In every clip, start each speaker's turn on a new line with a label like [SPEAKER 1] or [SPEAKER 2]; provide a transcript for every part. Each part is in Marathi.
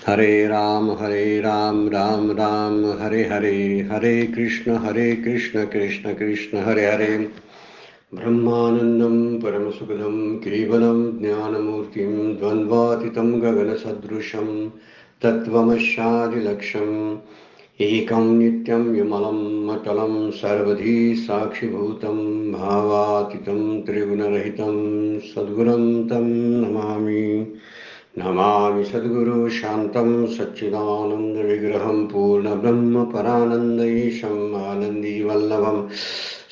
[SPEAKER 1] हरे राम राम राम हरे हरे, हरे कृष्ण कृष्ण कृष्ण हरे हरे. ब्रह्मानंदं परमसुखदं केवलं ज्ञानमूर्तिं द्वन्द्वातीतं गगनसदृशं तत्त्वमस्यादिलक्ष्यम् एकं नित्यं विमलं मटलं सर्वधी साक्षिभूतं भावातीतं त्रिगुणरहितं सद्गुरुं तं नमामि. नमामि सद्गुरु शान्तं सच्चिदानन्दविग्रहं पूर्णब्रह्मपरानन्दईशम् आनन्दीवल्लभं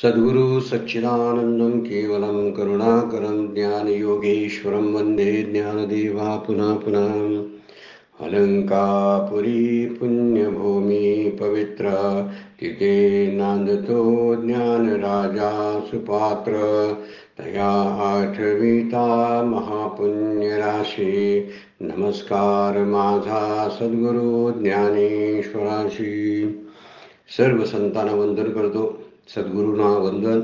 [SPEAKER 1] सद्गुरु सच्चिदानन्दं केवलं करुणाकरं ज्ञानयोगेश्वरं वन्दे ज्ञानदेवा पुनः पुनः. अलंकापुरी पुण्यभूमि पवित्र तिथे नांदतो ज्ञान राजा सुपात्र तया आठविता महापुण्य राशी. नमस्कार माझा सद्गुरु ज्ञानेश्वराशी. सर्व संतांना वंदन करतो. सद्गुरूंना वंदन,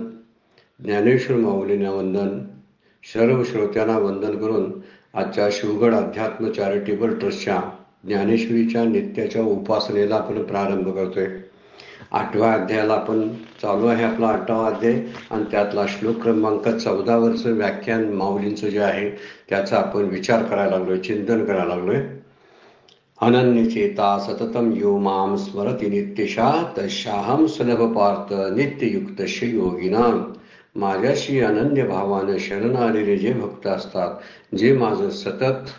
[SPEAKER 1] ज्ञानेश्वर माऊलींना वंदन, सर्व श्रोत्यांना वंदन करून आजच्या शिवगड अध्यात्म चॅरिटेबल ट्रस्टच्या ज्ञानेश्वरीच्या नित्याच्या उपासनेला आपण प्रारंभ करतोय. 8व्या अध्यायाला आपण चालू आहे. आपला 8वा अध्याय आणि त्यातला श्लोक क्रमांक 14 वरचं व्याख्यान माऊलींचं जे आहे त्याचा आपण विचार करायला लागलोय, चिंतन करायला लागलोय. अनन्यचेता सततम यो माम स्मरति नित्यशा तस्याहम सुलभ पार्थ नित्ययुक्तस्य योगिनाम. माझ्याशी अनन्य भावानं शरण आलेले जे भक्त असतात, जे माझं सतत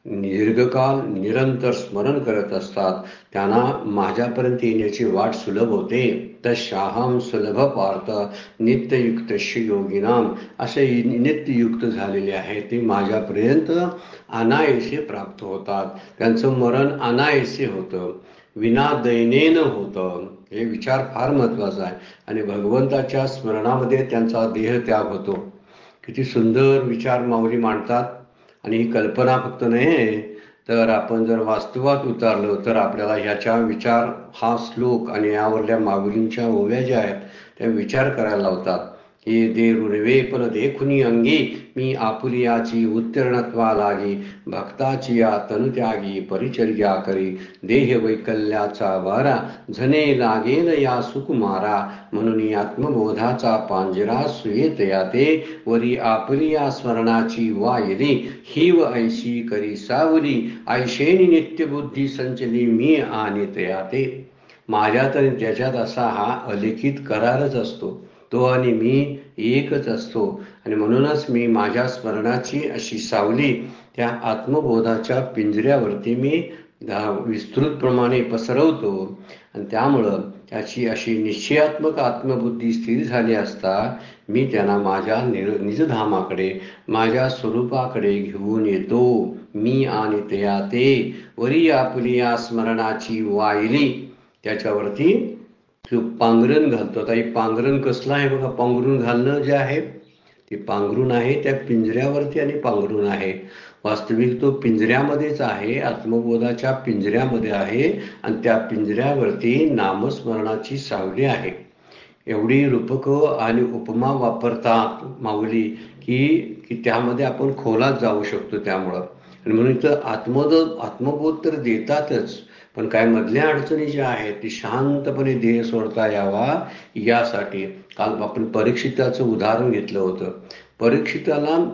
[SPEAKER 1] दीर्घकाल निरंतर स्मरण करत असतात, त्यांना माझ्यापर्यंत येण्याची वाट सुलभ होते. तस्याहम सुलभ पार्थ नित्ययुक्तस्य योगिनाम. असे नित्ययुक्त झालेले आहेत ते माझ्यापर्यंत अनायासे प्राप्त होतात. त्यांचं मरण अनायासे होतं, विना दैनेनं होतं. हे विचार फार महत्वाचा आहे. आणि भगवंताच्या स्मरणामध्ये त्यांचा देह त्याग होतो. किती सुंदर विचार माऊली मांडतात. आणि ही कल्पना फक्त नाही, तर आपण जर वास्तवात उतारलो तर आपल्याला ह्याच्या विचार, हा श्लोक आणि यावरल्या माऊलींच्या ओव्या ज्या आहेत त्या विचार करायला लावतात. हे दे ऋणवे पण देखुनी अंगी मी आपुलियाची उत्तीर्णत्वा लागी. भक्ताची या तनुत्यागी परिचर्या करी. देह वैकल्याचा वारा झने लागेल या सुकुमारा. म्हणून आत्मबोधाचा पांजरा सुयेत याते. वरी आपुलिया स्मरणाची वायली हिव ऐशी करी सावली. ऐशेनी नित्यबुद्धी संचली मी आणीत याते. माझ्यात आणि त्याच्यात असा हा अलिखित करारच असतो. तो आणि मी एकच असतो. आणि म्हणूनच मी माझ्या स्मरणाची अशी सावली त्या आत्मबोधाच्या पिंजऱ्यावरती मी विस्तृतप्रमाणे पसरवतो. आणि त्यामुळं त्याची अशी निश्चयात्मक आत्मबुद्धी स्थिर झाली असता मी त्यांना माझ्या निजधामाकडे, माझ्या स्वरूपाकडे घेऊन येतो. मी आणि त्या ते वरी आपली या स्मरणाची वाहिली. त्याच्यावरती पांघरण घालतो. आता हे पांघरण कसलं आहे बघा. पांघरून घालणं जे आहे ते पांघरून आहे त्या पिंजऱ्यावरती आणि पांघरून आहे. वास्तविक तो पिंजऱ्यामध्येच आहे, आत्मबोधाच्या पिंजऱ्यामध्ये आहे. आणि त्या पिंजऱ्यावरती नामस्मरणाची सावली आहे. एवढी रूपकं आणि उपमा वापरतात माऊली की त्यामध्ये आपण खोलात जाऊ शकतो. त्यामुळं आणि म्हणून तर आत्मबोध तर देतातच, पण काय मधल्या अडचणी ज्या आहेत ती शांतपणे देह सोडता यावा यासाठी. काल आपण परीक्षिताचं उदाहरण घेतलं होतं. परीक्षिताला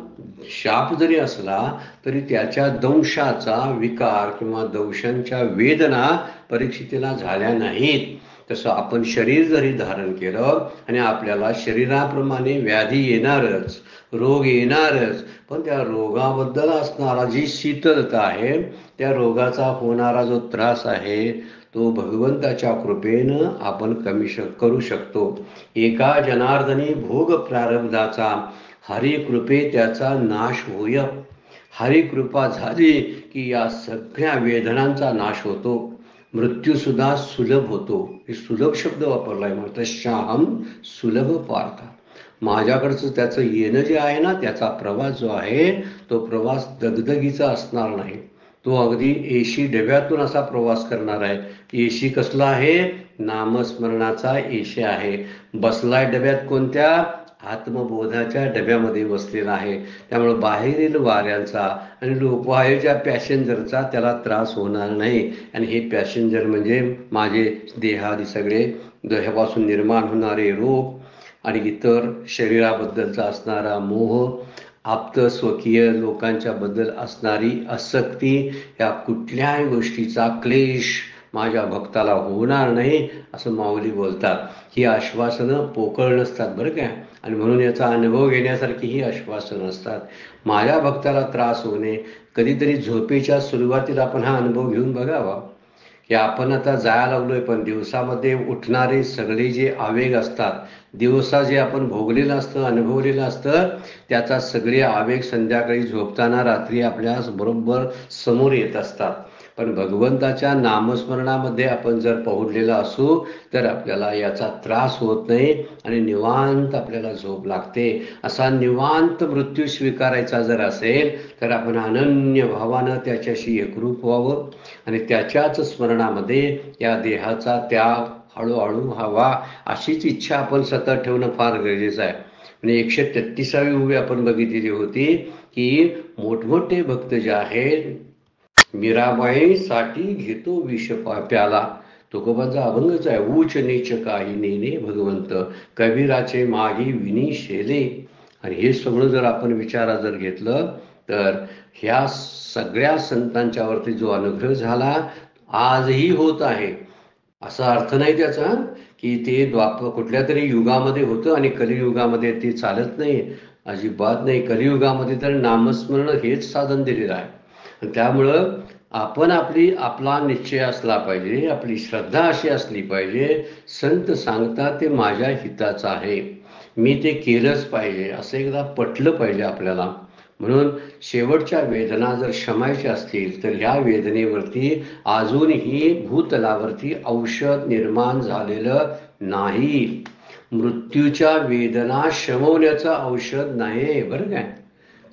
[SPEAKER 1] शाप जरी असला तरी त्याच्या दंशाचा विकार किंवा दंशांच्या वेदना परीक्षितेला झाल्या नाहीत. तसं आपण शरीर जरी धारण केलं आणि आपल्याला शरीराप्रमाणे व्याधी येणारच, रोग येणारच, पण त्या रोगाबद्दल असणारा जी शीतलता आहे, त्या रोगाचा होणारा जो त्रास आहे तो भगवंताच्या कृपेनं आपण कमी करू शकतो. एका जनार्दनी भोग प्रारब्धाचा हरी कृपे त्याचा नाश होय. हरी कृपा झाली की या सगळ्या वेदनांचा नाश होतो. मृत्यू सुद्धा सुलभ होतो. हे सुलभ शब्द वापरलाय. मग तस्याहम सुलभ पार्थ. माझ्याकडचं त्याचं येणं जे आहे ना, त्याचा प्रवास जो आहे तो प्रवास दगदगीचा असणार नाही. तो अगदी एशी डब्यातून असा प्रवास करणार आहे. एशी कसला आहे? नामस्मरणाचा एशी आहे. बसलाय डब्यात कोणत्या? आत्मबोधाच्या डब्यामध्ये बसलेला आहे. त्यामुळे बाहेरील वाऱ्यांचा आणि लोकवायूच्या पॅसेंजरचा त्याला त्रास होणार नाही. आणि हे पॅसेंजर म्हणजे माझे देहादी सगळे देहापासून निर्माण होणारे रोग आणि इतर शरीराबद्दलचा असणारा मोह, आप्त स्वकीय लोकांच्या बद्दल असणारी आसक्ती, या कुठल्याही गोष्टीचा क्लेश माझ्या भक्ताला होणार नाही असं माऊली बोलतात. ही आश्वासनं पोकळ नसतात बरं काय, आणि म्हणून याचा अनुभव घेण्यासारखी ही आश्वासनं असतात. माझ्या भक्ताला त्रास होणे, कधीतरी झोपेच्या सुरुवातीला आपण हा अनुभव घेऊन बघावा की आपण आता जायला लागलोय, पण दिवसामध्ये उठणारे सगळे जे आवेग असतात, दिवसा जे आपण भोगलेलं असतं, अनुभवलेलं असतं, त्याचा सगळे आवेग संध्याकाळी झोपताना रात्री आपल्या बरोबर समोर येत असतात. पण भगवंताच्या नामस्मरणामध्ये आपण जर पहुडलेला असू तर आपल्याला याचा त्रास होत नाही आणि निवांत आपल्याला झोप लागते. असा निवांत मृत्यू स्वीकारायचा जर असेल तर आपण अनन्य भावानं त्याच्याशी एकरूप व्हावं आणि त्याच्याच स्मरणामध्ये या देहाचा त्याग हळूहळू व्हावा, अशीच इच्छा आपण सतत ठेवणं फार गरजेचं आहे. म्हणजे 133वी उभी आपण बघितलेली होती की मोठमोठे भक्त जे आहेत, मीराबाईसाठी घेतो विष प्याला, तुकोबांचा अभंगच आहे, ऊच नीच काही नेने भगवंत, कबीराचे मागी विनी शेले. आणि हे सगळं जर आपण विचारात जर घेतलं तर ह्या सगळ्या संतांच्यावरती जो अनुग्रह झाला आजही होत आहे, असा अर्थ नाही त्याचा की ते कुठल्या तरी युगामध्ये होतं आणि कलियुगामध्ये ते चालत नाही. अजिबात नाही. कलियुगामध्ये तर नामस्मरण हेच साधन दिलेलं आहे. त्यामुळं आपण आपला निश्चय असला पाहिजे, आपली श्रद्धा अशी असली पाहिजे, संत सांगतात ते माझ्या हिताचं आहे, मी ते केलंच पाहिजे असं एकदा पटलं पाहिजे आपल्याला. म्हणून शेवटच्या वेदना जर शमायच्या असतील तर ह्या वेदनेवरती अजूनही भूतलावरती औषध निर्माण झालेलं नाही. मृत्यूच्या वेदना शमवण्याचं औषध नाही बरं काय.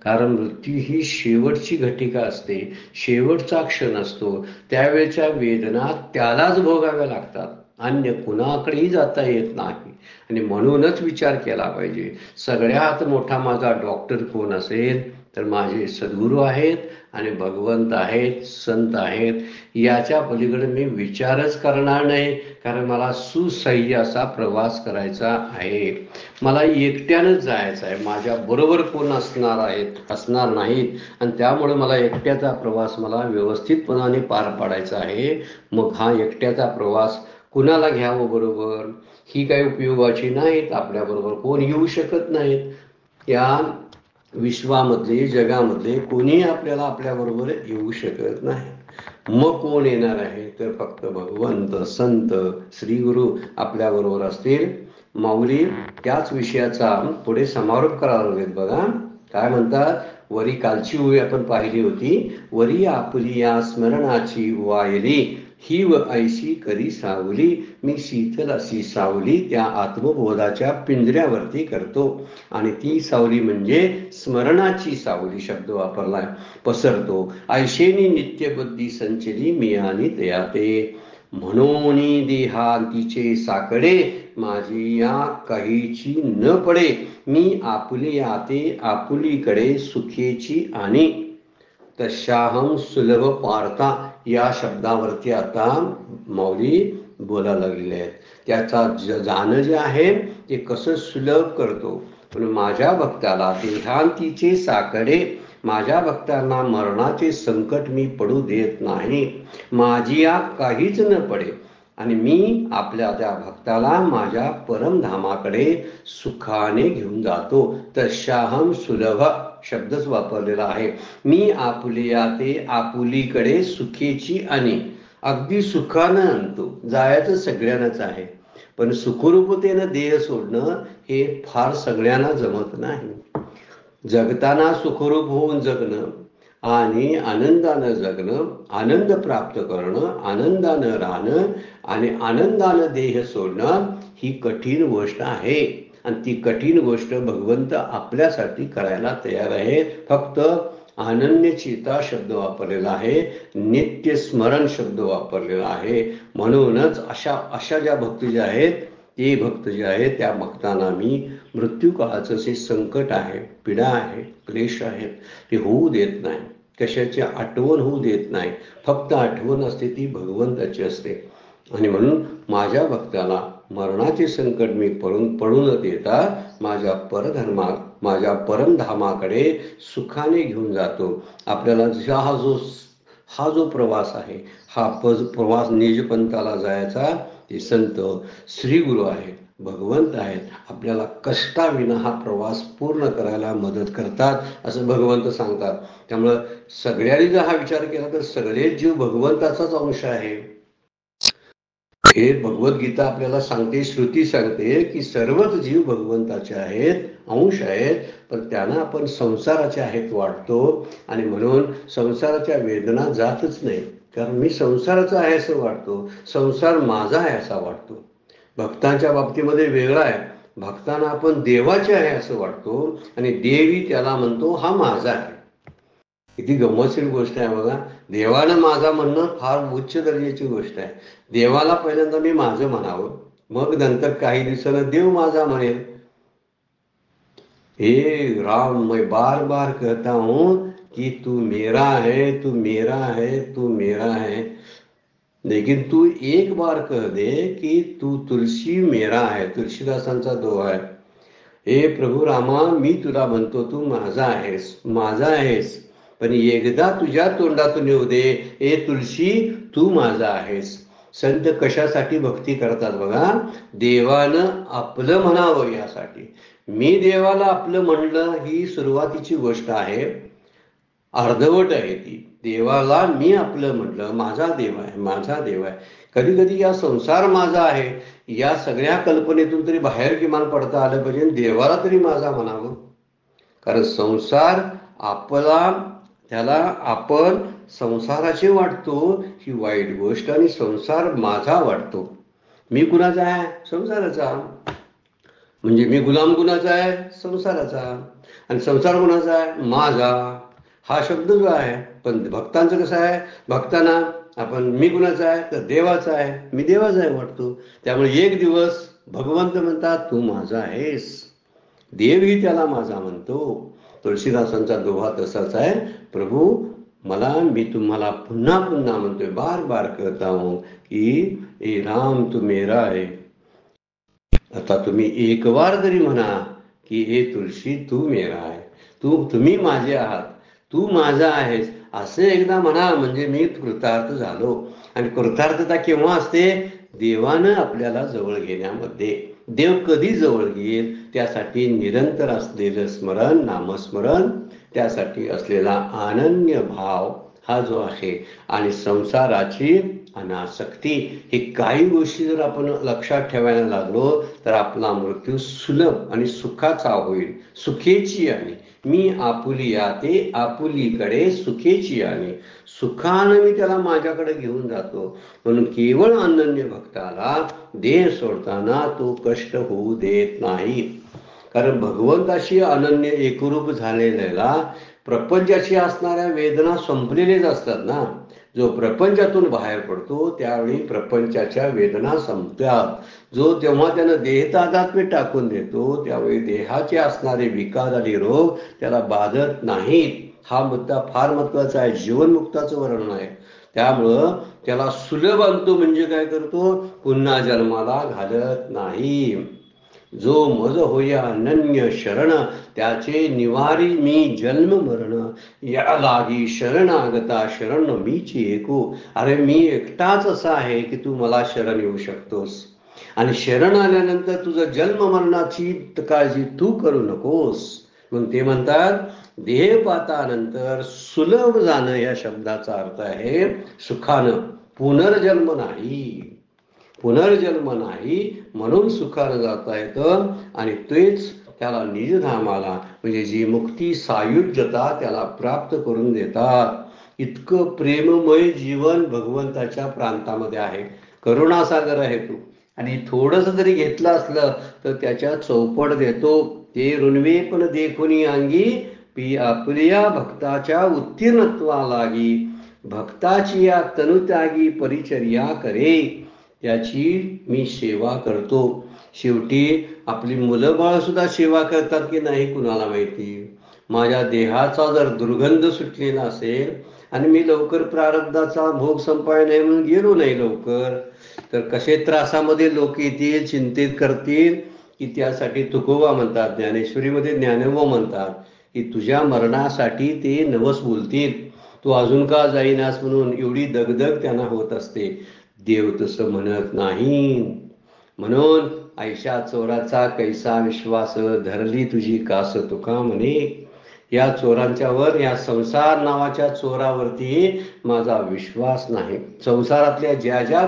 [SPEAKER 1] कारण मृत्यू ही शेवटची घटिका असते, शेवटचा क्षण असतो. त्यावेळच्या वेदना त्यालाच भोगाव्या लागतात, अन्य कुणाकडेही जाता येत नाही. आणि म्हणूनच विचार केला पाहिजे, सगळ्यात मोठा माझा डॉक्टर कोण असेल तर माझे सद्गुरू आहेत आणि भगवंत आहेत, संत आहेत. याच्या पलीकडे मी विचारच करणार नाही, कारण मला सुसह्य असा प्रवास करायचा आहे. मला एकट्यानंच जायचं आहे, माझ्या बरोबर कोण असणार नाहीत. आणि त्यामुळे मला एकट्याचा प्रवास मला व्यवस्थितपणाने पार पाडायचा आहे. मग हा एकट्याचा प्रवास कुणाला घ्यावं बरोबर, ही काही उपयोगाची नाहीत, आपल्याबरोबर कोण येऊ शकत नाहीत. या विश्वामधले, जगामधले कोणी आपल्याला आपल्याबरोबर येऊ शकत नाही. मग कोण येणार आहे तर फक्त भगवंत, संत, श्री गुरु आपल्याबरोबर असतील. माऊली त्याच विषयाचा पुढे समारोप करायला लागलेत बघा. काय म्हणतात, वरी कालची ओळी आपण पाहिली होती, वरी आपली या स्मरणाची वायली, ही व ऐशी करी सावली, मी शीतल अशी सावली त्या आत्मबोधाच्या पिंजऱ्यावरती करतो. आणि ती सावली म्हणजे स्मरणाची सावली शब्द वापरलाय, पसरतो. ऐशेनी नित्यबुद्धी संचली मी आणि तयाते, म्हणून देहांतीचे साकडे माझी या काहीची न पडे, मी आपुली आते आपुलीकडे सुखेची आणि तशाहम सुलभ पार्था. या शब्दावरती आता माऊली बोलायला लागलेले आहेत. त्याचा जाणं जे आहे ते कसं सुलभ करतो. पण माझ्या भक्ताला देहांतीचे साकडे, माझ्या भक्तांना मरणाचे संकट मी पडू देत नाही, माझी या काहीच न पडे. आणि मी आपल्या त्या भक्ताला माझ्या परमधामाकडे सुखाने घेऊन जातो. तशाहम सुलभ शब्दच वापरलेला आहे. मी आपुलिया ते आपुलीकडे सुखेची आणि अगदी सुखानं आणतो. जायचं सगळ्यांनाच आहे, पण सुखरूपतेनं देह सोडणं हे फार सगळ्यांना जमत नाही. जगताना सुखरूप होऊन जगणं आणि आनंदानं जगणं, आनंद प्राप्त करणं, आनंदानं राहणं आणि आनंदानं देह सोडणं ही कठीण गोष्ट आहे. आणि ती कठीण गोष्ट भगवंत आपल्यासाठी करायला तयार आहे. फक्त अनन्यचिता शब्द वापरलेला आहे, नित्य स्मरण शब्द वापरलेला आहे. म्हणूनच अशा ज्या भक्त ज्या आहेत, ते भक्त जे आहेत त्या भक्तांना मी मृत्यू काळाचं जे संकट आहे, पीडा आहे, क्लेश आहेत, ते होऊ देत नाही. कशाची आठवण होऊ देत नाही. फक्त आठवण असते ती भगवंताची असते. आणि म्हणून माझ्या भक्ताला मरणाचे संकट मी पडू न देता माझ्या परमधामाकडे सुखाने घेऊन जातो. आपल्याला हा जो प्रवास आहे, हा प्रवास निजपंथाला जायचा, ते संत श्रीगुरु आहेत, भगवंत आहेत, आपल्याला कष्टाविना हा प्रवास पूर्ण करायला मदत करतात असं भगवंत सांगतात. त्यामुळं सगळ्यांनी जर हा विचार केला तर सगळेच जीव भगवंताचाच अंश आहे. हे भगवद्गीता आपल्याला सांगते, श्रुती सांगते की सर्वच जीव भगवंताचे आहेत, अंश आहेत, पण त्यांना आपण संसाराचे आहेत वाटतो. आणि म्हणून संसाराच्या वेदना जातच नाही. कारण मी संसाराचा आहे असं वाटतो, संसार माझा आहे असा वाटतो. भक्तांच्या बाबतीमध्ये वेगळा आहे. भक्तांना आपण देवाचे आहे असं वाटतो आणि देवी त्याला म्हणतो हा माझा आहे. किती गंमतशीर गोष्ट आहे बघा. देवानं माझा म्हणणं फार उच्च दर्जाची गोष्ट आहे. देवाला पहिल्यांदा मी माझं म्हणावं, मग नंतर काही दिवसानं देव माझा म्हणेल. हे राम, मैं बार बार कहता हूं कि तू मेरा है, तू मेरा है, तू मेरा है, लेकिन तू एक बार कह दे की तू तुलसी मेरा है. तुलसीदासांचा दोहा आहे. हे प्रभू रामा, मी तुला म्हणतो तू माझा आहेस, माझा आहेस, पण एकदा तुझ्या तोंडातून येऊ दे, ए तुलसी तू माझा आहेस. संत कशासाठी भक्ती करतात बघा? देवानं आपलं म्हणावं यासाठी. मी देवाला आपलं म्हणलं ही सुरुवातीची गोष्ट आहे, अर्धवट आहे ती. देवाला मी आपलं म्हटलं, माझा देव आहे, माझा देव आहे. कधी कधी या संसार माझा आहे या सगळ्या कल्पनेतून तरी बाहेर किमान पडता आलं पाहिजे, देवाला तरी माझा म्हणावं. कारण संसार आपला, त्याला आपण संसाराचे वाटतो ही वाईट गोष्ट, आणि संसार माझा वाटतो. मी कुणाचा आहे? संसाराचा. म्हणजे मी गुलाम कुणाचा आहे? संसाराचा. आणि संसार कुणाचा आहे? माझा. हा शब्द जो आहे. पण भक्तांचं कसं आहे? भक्तांना आपण मी कुणाचा आहे? तर देवाचा आहे, मी देवाचा आहे वाटतो. त्यामुळे एक दिवस भगवंत म्हणतात तू माझा आहेस, देवही त्याला माझा म्हणतो. तुळशीदासांचा दोहा तसाच आहे. प्रभू मी तुम्हाला पुन्हा पुन्हा म्हणतोय, बार बार कहता हूं की ए राम तू मेरा आहे. आता तुम्ही एक बार तरी म्हणा की हे तुळशी तू मेरा आहे, तुम्ही माझे आहात, तू माझा आहेस, असे एकदा म्हणा, म्हणजे मी कृतार्थ झालो. आणि कृतार्थता केव्हा असते? देवानं आपल्याला जवळ घेण्यामध्ये. देव कधी जवळ घेईल? त्यासाठी निरंतर असलेलं स्मरण, नामस्मरण, त्यासाठी असलेला अनन्य भाव हा जो आहे, आणि संसाराची अनासक्ती, ही काही गोष्टी जर आपण लक्षात ठेवायला लागलो तर आपला मृत्यू सुलभ आणि सुखाचा होईल. सुखेची आणि मी आपुली याते आपुलीकडे सुखेची आणि सुखानं मी त्याला माझ्याकडे घेऊन जातो. म्हणून केवळ अनन्य भक्ताला देह सोडताना तो कष्ट होऊ देत नाही. कारण भगवंताशी अनन्य एकरूप झालेला प्रपंचाशी असणाऱ्या वेदना संपलेलेच असतात ना. जो प्रपंचातून बाहेर पडतो त्यावेळी प्रपंचाच्या वेदना संपतात. जो तेव्हा त्यानं देहतादात्म्य टाकून देतो त्यावेळी देहाचे असणारे विकार आणि रोग त्याला बाधत नाहीत. हा मुद्दा फार महत्वाचा आहे. जीवनमुक्ताचं वर्णन आहे. त्यामुळं त्याला सुलभ आणतो, म्हणजे काय करतो? पुन्हा जन्माला घालत नाही. जो मज होया अनन्य शरण, त्याचे निवारी मी जन्म मरण, या लागी शरणागता शरण मीची एको. अरे मी एकटाच असा आहे की तू मला शरण येऊ शकतोस, आणि शरण आल्यानंतर तुझं जन्म मरणाची काळजी तू करू नकोस. म्हणून ते म्हणतात देहपातानंतर सुलभ जाणं या शब्दाचा अर्थ आहे सुखानं. पुनर्जन्म नाही, पुनर्जन्म नाही, म्हणून सुखानं जाता येतं. आणि तेच त्याला निजधामाला, म्हणजे जी मुक्ती सायुज्यता त्याला प्राप्त करून देतात. इतकं प्रेममय जीवन भगवंताच्या प्रांतामध्ये आहे. करुणासागर आहे तो. आणि थोडंसं जरी घेतलं असलं तर त्याच्या चौपट देतो. ते ऋणवे पण देखुनी अंगी आपल्या भक्ताच्या उत्तीर्णत्वा लागी, भक्ताची या तनुत्यागी परिचर्या करे. त्याची मी सेवा करतो. शेवटी आपली मुलं बाळ सुद्धा सेवा करतात की नाही कुणाला माहिती. माझ्या देहाचा जर दुर्गंध सुटलेला असेल आणि मी लवकर प्रारब्धाचा भोग संपाय नाही म्हणून गेलो नाही लवकर, तर कसे त्रासामध्ये लोक येतील, चिंतित करतील, की त्यासाठी तुकोबा म्हणतात, ज्ञानेश्वरीमध्ये ज्ञानोबा म्हणतात की तुझ्या मरणासाठी ते नवस बोलतील, तू अजून का जाईनास म्हणून एवढी दगदग त्यांना होत असते. देव तसं म्हणत नाही. म्हणून ऐशा चोराचा कैसा विश्वास, धरली तुझी कास तुका म्हणे. या चोरांच्यावर, या संसार नावाच्या चोरावरती माझा विश्वास नाही. संसारातल्या ज्या ज्या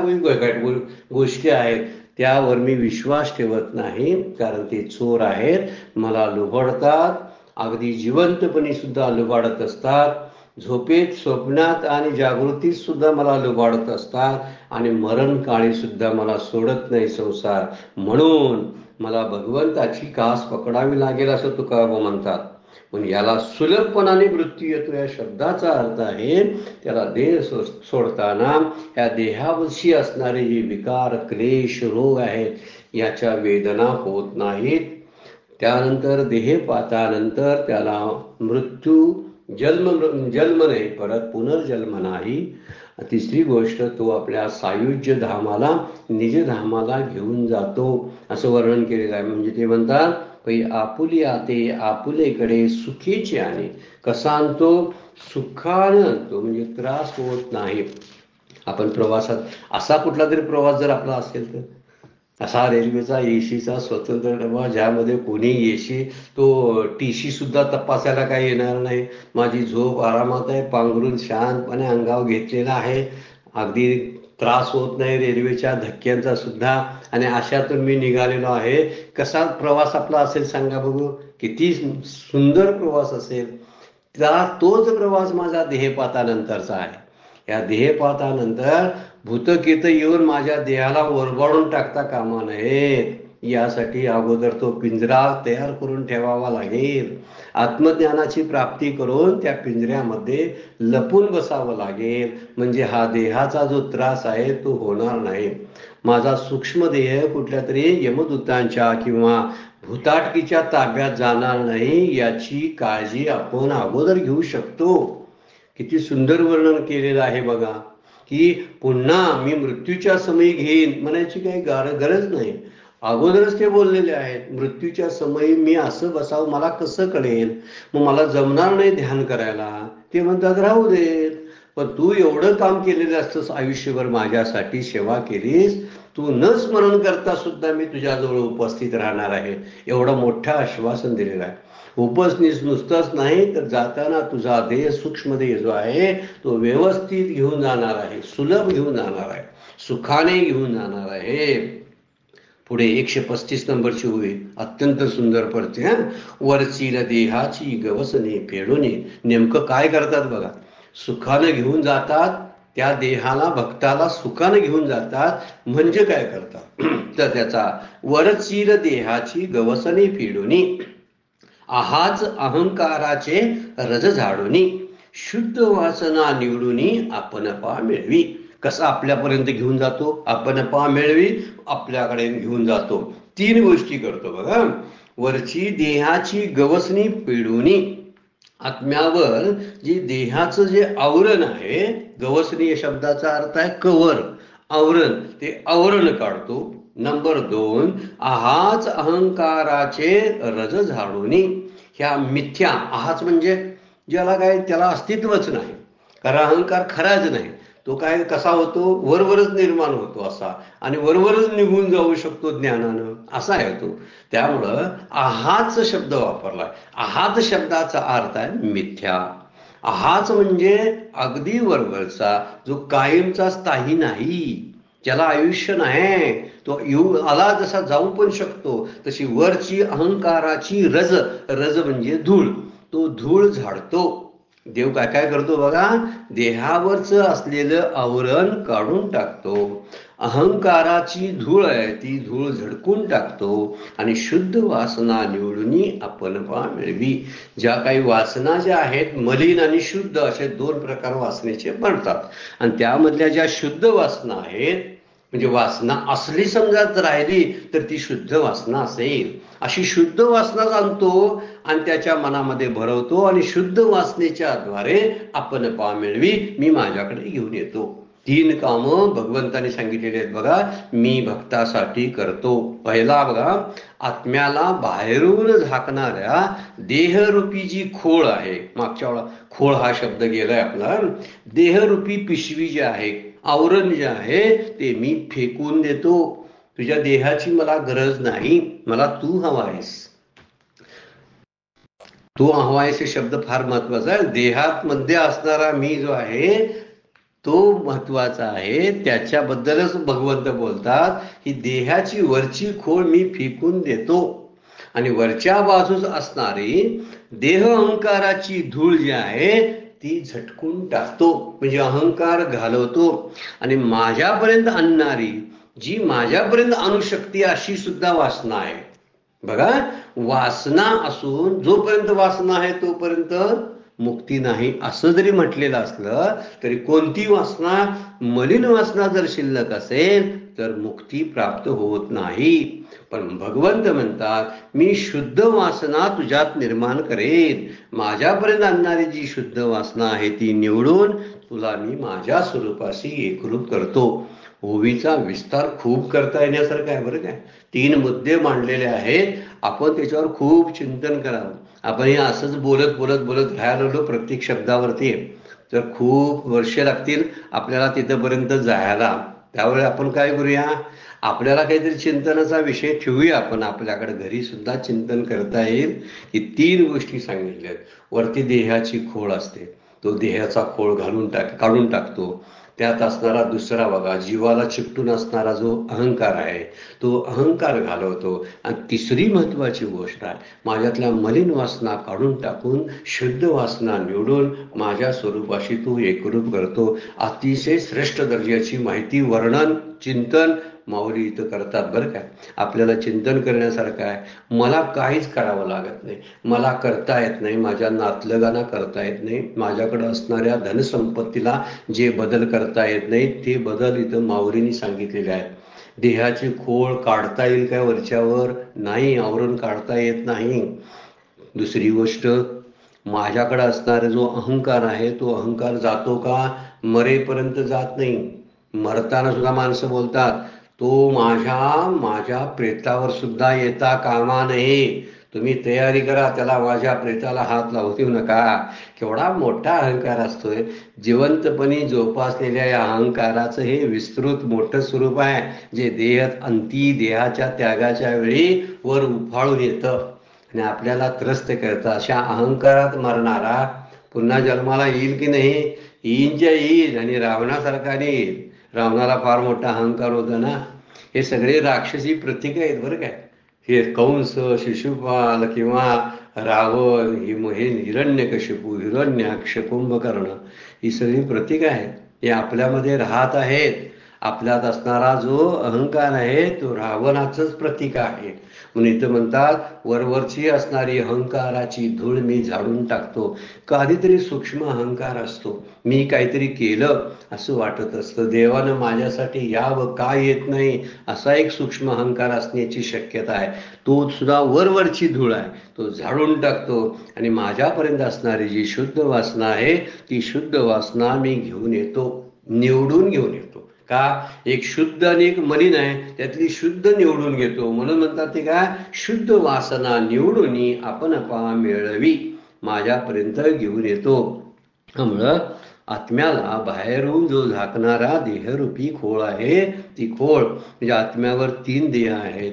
[SPEAKER 1] गोष्टी आहेत त्यावर मी विश्वास ठेवत नाही, कारण ते चोर आहेत, मला लुबाडतात, अगदी जिवंतपणी सुद्धा लुबाडत असतात, झोपेत, स्वप्नात आणि जागृतीत सुद्धा मला लुबाडत असतात, आणि मरण काळी सुद्धा मला सोडत नाही संसार. म्हणून मला भगवंताची कास पकडावी लागेल असं तुकाराम म्हणतात. पण याला सुलभपणाने मृत्यू येतो या शब्दाचा अर्थ आहे, त्याला देह सोडताना या देहावशी असणारे जे विकार, क्लेश, रोग आहेत याच्या वेदना होत नाहीत. त्यानंतर देहपातानंतर त्याला मृत्यू, जन्म नाही, परत पुनर्जन्म नाही. तिसरी गोष्ट, तो आपल्या सायुज्य धामाला, निजधामाला घेऊन जातो असं वर्णन केलेलं आहे. म्हणजे ते म्हणतात, पै आपुली आते आपुलेकडे सुखीचे आणि कसा आणतो, सुखानं आणतो, म्हणजे त्रास होत नाही. आपण प्रवासात, असा कुठला तरी प्रवास जर आपला असेल तर, असा रेल्वेचा एसीचा स्वतंत्र डबा ज्यामध्ये कोणी एसी तो टीसी सुद्धा तपासायला काही येणार नाही, माझी झोप आरामात आहे, पांघरून शांतपणे अंगावर घेतलेला आहे, अगदी त्रास होत नाही रेल्वेच्या धक्क्यांचा सुद्धा, आणि अशातून मी निघालेलो आहे. कसा प्रवास आपला असेल सांगा बघू, किती सुंदर प्रवास असेल. तोच प्रवास माझा देहपातानंतरचा आहे. या देहपातानंतर भूतकीत येऊन माझ्या देहाला ओरबाडून टाकता कामा नयेत, यासाठी अगोदर तो पिंजरा तयार करून ठेवावा लागेल. आत्मज्ञानाची प्राप्ती करून त्या पिंजऱ्यामध्ये लपून बसावं लागेल, म्हणजे हा देहाचा जो त्रास आहे तो होणार नाही. माझा सूक्ष्म देह कुठल्या तरी यमदूतांच्या किंवा भूताटकीच्या ताब्यात जाणार नाही, याची काळजी आपण अगोदर घेऊ शकतो. किती सुंदर वर्णन केलेलं आहे बघा, की पुन्हा मी मृत्यूच्या समयी घेईन म्हणायची काही गरज नाही. अगोदरच ते बोललेले आहेत, मृत्यूच्या समयी मी असं बसावं, मला कसं कळेल, मग मला जमणार नाही ध्यान करायला. ते म्हणतात राहू देत, पण तू एवढं काम केलेलं असतंस, आयुष्यभर माझ्यासाठी सेवा केलीस, तू न स्मरण करता सुद्धा मी तुझ्याजवळ उपस्थित राहणार आहे, एवढं मोठं आश्वासन दिलेलं आहे. उपस्थित नुसतंच नाही तर जाताना तुझा देह, सूक्ष्म देह जो आहे तो व्यवस्थित घेऊन जाणार आहे, सुलभ घेऊन जाणार आहे, सुखाने घेऊन जाणार आहे. पुढे 135 नंबरची होईल, अत्यंत सुंदर पडते. वरचील देहाची गवसने फेडूने, नेमकं काय करतात बघा, सुखानं घेऊन जातात, त्या देहाला, भक्ताला सुखानं घेऊन जातात. म्हणजे काय करतात तर त्याचा वरचील देहाची गवसने फेडूनी, आहाच अहंकाराचे रज झाडूनी, शुद्ध वासना निवडूनी आपणपा मिळवी. कसा आपल्यापर्यंत घेऊन जातो, आपणपा मिळवी, आपल्याकडे घेऊन जातो. 3 गोष्टी करतो बघा. वरची देहाची गवसनी पेडूनी, आत्म्यावर जी देहाचं जे आवरण आहे, गवसनी या शब्दाचा अर्थ आहे कवर, आवरण, ते आवरण काढतो. नंबर 2, आहाच अहंकाराचे रज झाडूनी, ह्या मिथ्या, आहाच म्हणजे ज्याला काय, त्याला अस्तित्वच नाही, कारण अहंकार खराच नाही, तो काय कसा होतो, वरवरच निर्माण होतो असा, आणि वरवरच निघून जाऊ शकतो ज्ञानानं, असा आहे तो. त्यामुळं आहाच शब्द वापरला. आहात शब्दाचा अर्थ आहे मिथ्या. आहाच म्हणजे अगदी वरवरचा, जो कायमचा स्थायी नाही, ज्याला आयुष्य नाही, तो येऊ आला जसा जाऊ पण शकतो, तशी वरची अहंकाराची रज, रज म्हणजे धूळ, तो धूळ झाडतो. देव काय काय करतो बघा, देहावरच असलेलं आवरण काढून टाकतो, अहंकाराची धूळ आहे ती धूळ झडकून टाकतो, आणि शुद्ध वासना निवडून आपणपा मिळवी. ज्या काही वासना ज्या आहेत, मलिन आणि शुद्ध असे 2 प्रकार वासनेचे बनतात, आणि त्यामधल्या ज्या शुद्ध वासना आहेत म्हणजे वासना असली समजा राहिली तर ती शुद्ध वासना असेल. अशी शुद्ध वासना जाणतो आणि त्याच्या मनामध्ये भरवतो आणि शुद्ध वासनेच्या द्वारे आपण पा मिळवी मी माझ्याकडे घेऊन येतो. 3 कामं भगवंताने सांगितलेली आहेत बघा, मी भक्तासाठी करतो. पहिला बघा, आत्म्याला बाहेरून झाकणाऱ्या देहरूपी जी खोळ आहे, मागच्या वेळा खोळ हा शब्द गेलाय आपला, देहरूपी पिशवी जी आहे, आवरण जे आहे ते मी फेकून देतो. तुझ्या देहाची मला गरज नाही, मला तू हवा आहेस. तू हवा आहेस हे शब्द फार महत्वाचा आहे. देहात मध्ये असणारा मी जो आहे तो महत्वाचा आहे. त्याच्याबद्दलच भगवंत बोलतात की देहाची वरची खोळ मी फेकून देतो आणि वरच्या बाजूस असणारी देह अहंकाराची धूळ जी आहे ती झटकून टाकतो, म्हणजे अहंकार घालवतो. आणि माझ्यापर्यंत आणणारी जी माझ्यापर्यंत आणू शकते अशी सुद्धा वासना आहे. बघा, वासना असून जोपर्यंत वासना आहे तोपर्यंत मुक्ती नाही असं जरी म्हटलेलं असलं तरी कोणती वासना, मलिन वासना जर शिल्लक असेल तर मुक्ती प्राप्त होत नाही. पण भगवंत म्हणतात मी शुद्ध वासना तुझ्यात निर्माण करेन. माझ्यापर्यंत आणणारी जी शुद्ध वासना आहे ती निवडून तुला मी माझ्या स्वरूपाशी एकरूप करतो. ओवीचा विस्तार खूप करता येण्यासारखा आहे बरं काय. 3 मुद्दे मांडलेले आहेत, आपण त्याच्यावर खूप चिंतन करावं. आपण हे असंच बोलत बोलत बोलत राहायला लागलो प्रत्येक शब्दावरती तर खूप वर्ष लागतील आपल्याला तिथपर्यंत जायला. त्यावेळी आपण काय करूया, आपल्याला काहीतरी चिंतनाचा विषय ठेवूया. आपण आपल्याकडे घरी सुद्धा चिंतन करता येईल. की 3 गोष्टी सांगितल्यात. वरती देहाची खोळ असते, तो देहाचा खोळ काढून टाकतो. त्यात असणारा दुसरा बघा, जीवाला चिकटून असणारा जो अहंकार आहे तो अहंकार घालवतो. आणि तिसरी महत्वाची गोष्ट आहे, माझ्यातल्या मलिन वासना काढून टाकून शुद्ध वासना निवडून माझ्या स्वरूपाशी तो एकरूप करतो. अतिशय श्रेष्ठ दर्जाची माहिती, वर्णन, चिंतन माऊली इथं करतात बरं काय. आपल्याला चिंतन करण्यासारखं आहे. मला काहीच करावं लागत नाही, मला करता येत नाही, माझ्या नातलगांना करता येत नाही, माझ्याकडे असणाऱ्या धनसंपत्तीला जे बदल करता येत नाही ते बदल इथं माऊलींनी सांगितलेले आहेत. देहाचे खोळ काढता येईल काय वरच्यावर? नाही, आवरण काढता येत नाही. दुसरी गोष्ट, माझ्याकडे असणारा जो अहंकार आहे तो अहंकार जातो का? मरेपर्यंत जात नाही. मरताना सुद्धा माणसं बोलतात तो माझ्या प्रेतावर सुद्धा येता कामा नये. तुम्ही तयारी करा, त्याला माझ्या प्रेताला हात लावू देऊ नका. केवढा मोठा अहंकार असतोय. जिवंतपणी जोपासलेल्या या अहंकाराचं हे विस्तृत मोठं स्वरूप आहे, जे अंती देहाच्या त्यागाच्या वेळी वर उफाळून येतं आणि आपल्याला त्रस्त करतं. अशा अहंकारात मरणारा पुन्हा जन्माला येईल की नाही? येईनच्या येईल, आणि रावणासारखा नाही येईल. रावणाला फार मोठा अहंकार होता ना. हे सगळे राक्षसी प्रतीक आहेत बरं काय. हे कंस, शिशुपाल किंवा रावण, हे हिरण्यकशिपू, हिरण्याक्ष, कुंभकर्ण, ही सगळी प्रतीक आहेत. हे आपल्यामध्ये राहत आहेत. आपल्यात असणारा जो अहंकार आहे तो रावणाचंच प्रतीक आहे. म्हणून इथं म्हणतात वरवरची असणारी अहंकाराची धूळ मी झाडून टाकतो. कधीतरी सूक्ष्म अहंकार असतो, मी काहीतरी केलं असं वाटत असतं, देवानं माझ्यासाठी यावं का येत नाही, असा एक सूक्ष्म अहंकार असण्याची शक्यता आहे. तो सुद्धा वरवरची धूळ आहे, तो झाडून टाकतो आणि माझ्यापर्यंत असणारी जी शुद्ध वासना आहे ती शुद्ध वासना मी घेऊन येतो, निवडून घेऊन येतो. का? एक शुद्ध आणि एक मलिन आहे, त्यातली शुद्ध निवडून घेतो. म्हणून म्हणतात ते काय, शुद्ध वासना निवडून आपण मिळवी माझ्यापर्यंत घेऊन येतो. त्यामुळं आत्म्याला बाहेरून जो झाकणारा देहरूपी खोळ आहे, ती खोळ म्हणजे आत्म्यावर 3 देह आहेत,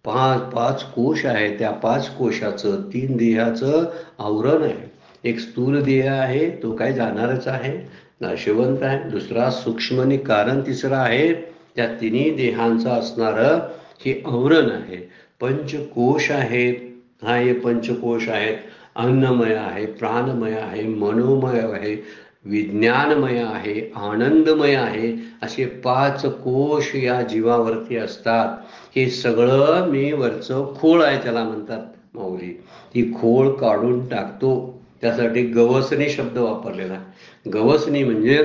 [SPEAKER 1] 5 कोश आहेत. त्या 5 कोशाचं 3 देहाचं आवरण आहे. एक स्थूल देह आहे, तो काय जाणारच आहे, नाशवंत आहे. दुसरा सूक्ष्म आणि कारण तिसरा आहे. त्या 3 देहांचं असणारं हे आवरण आहे. पंचकोश आहेत, हा हे पंचकोश आहेत. अन्नमय आहे, प्राणमय आहे, मनोमय आहे, विज्ञानमय आहे, आनंदमय आहे. असे 5 कोश या जीवावरती असतात. हे सगळं मी वरचं खोळ आहे त्याला म्हणतात माऊली, ती खोळ काढून टाकतो. त्यासाठी गवसणी शब्द वापरलेला आहे. गवसणी म्हणजे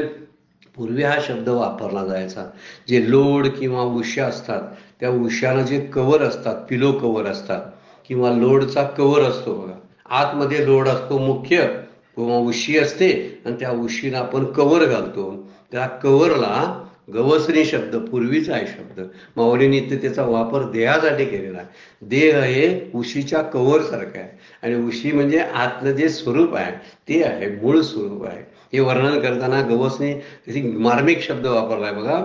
[SPEAKER 1] पूर्वी हा शब्द वापरला जायचा. जे लोड किंवा उश्या असतात, त्या उश्याला जे कवर असतात, पिलो कवर असतात किंवा लोडचा कवर असतो बघा, आतमध्ये लोड असतो मुख्य किंवा उशी असते आणि त्या उशीला आपण कवर घालतो. त्या कवरला गवसणी शब्द पूर्वीचा आहे शब्द. माऊलींनी इथे त्याचा वापर देहासाठी केलेला आहे. देह हे उशीच्या कवर सारखं आहे आणि उशी म्हणजे आतलं जे स्वरूप आहे ते आहे, मूळ स्वरूप आहे. हे वर्णन करताना गवसणी त्याची मार्मिक शब्द वापरलाय बघा.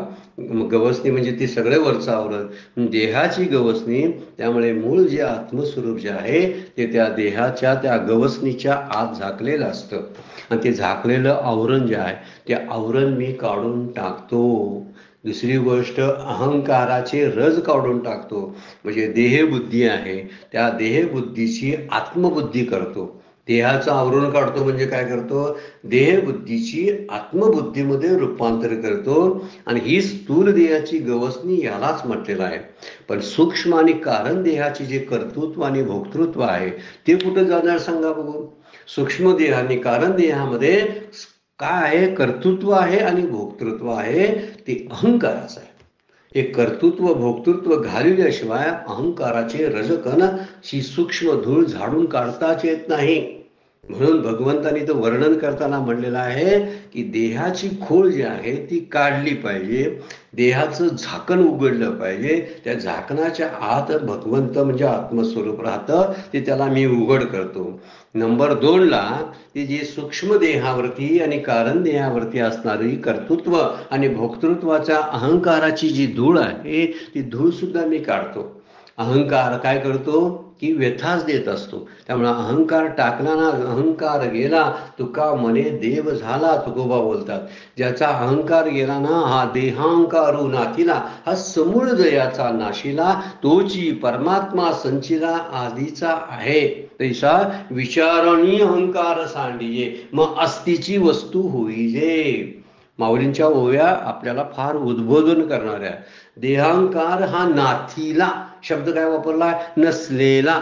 [SPEAKER 1] गवसणी म्हणजे ती सगळे वरचं आवरण, देहाची गवसणी. त्यामुळे मूळ जे आत्मस्वरूप जे आहे ते त्या देहाच्या त्या गवसणीच्या आत झाकलेलं असतं आणि ते झाकलेलं आवरण जे आहे ते आवरण मी काढून टाकतो. दुसरी गोष्ट, अहंकाराचे रज काढून टाकतो. म्हणजे देहबुद्धी आहे, त्या देहबुद्धीची आत्मबुद्धी करतो. देहाचं आवरण काढतो म्हणजे काय करतो, देहबुद्धीची आत्मबुद्धीमध्ये रूपांतर करतो. आणि ही स्थूल देहाची गवसणी यालाच म्हटलेलं आहे. पण सूक्ष्म आणि कारण देहाची जे कर्तृत्व आणि भोक्तृत्व आहे ते कुठं जाणार सांगा बघू. सूक्ष्म देह आणि कारण देहामध्ये काय आहे, कर्तृत्व आहे आणि भोक्तृत्व आहे, ते अहंकाराचं आहे. हे कर्तृत्व भोक्तृत्व घालविल्याशिवाय अहंकाराचे रजकण ही सूक्ष्म धूळ झाडून काढताच येत नाही. म्हणून भगवंतांनी तो वर्णन करताना म्हणलेलं आहे की देहाची खोल जी आहे ती काढली पाहिजे, देहाचं झाकण उघडलं पाहिजे. त्या झाकणाच्या आत भगवंत म्हणजे आत्मस्वरूप राहतं, ते त्याला मी उघड करतो. नंबर 2ला ती जी सूक्ष्म देहावरती आणि कारण देहावरती असणारी कर्तृत्व आणि भोक्तृत्वाच्या अहंकाराची जी धूळ आहे ती धूळ सुद्धा मी काढतो. अहंकार काय करतो की व्यथाच देत असतो. त्यामुळे अहंकार टाकला ना, अहंकार गेला तुका मने देव झाला, तुकोबा बोलतात. ज्याचा अहंकार गेला ना, हा देहांकारू नाथिला, हा समूळ दयाचा नाशिला, तोची परमात्मा संचिला आधीचा आहे. तैसा विचारणी अहंकार सांडिये, मग अस्तीची वस्तू होईजे. माऊलींच्या ओव्या आपल्याला फार उद्बोधन करणाऱ्या. देहांकार हा नाथीला शब्द काय वापरला, नसलेला.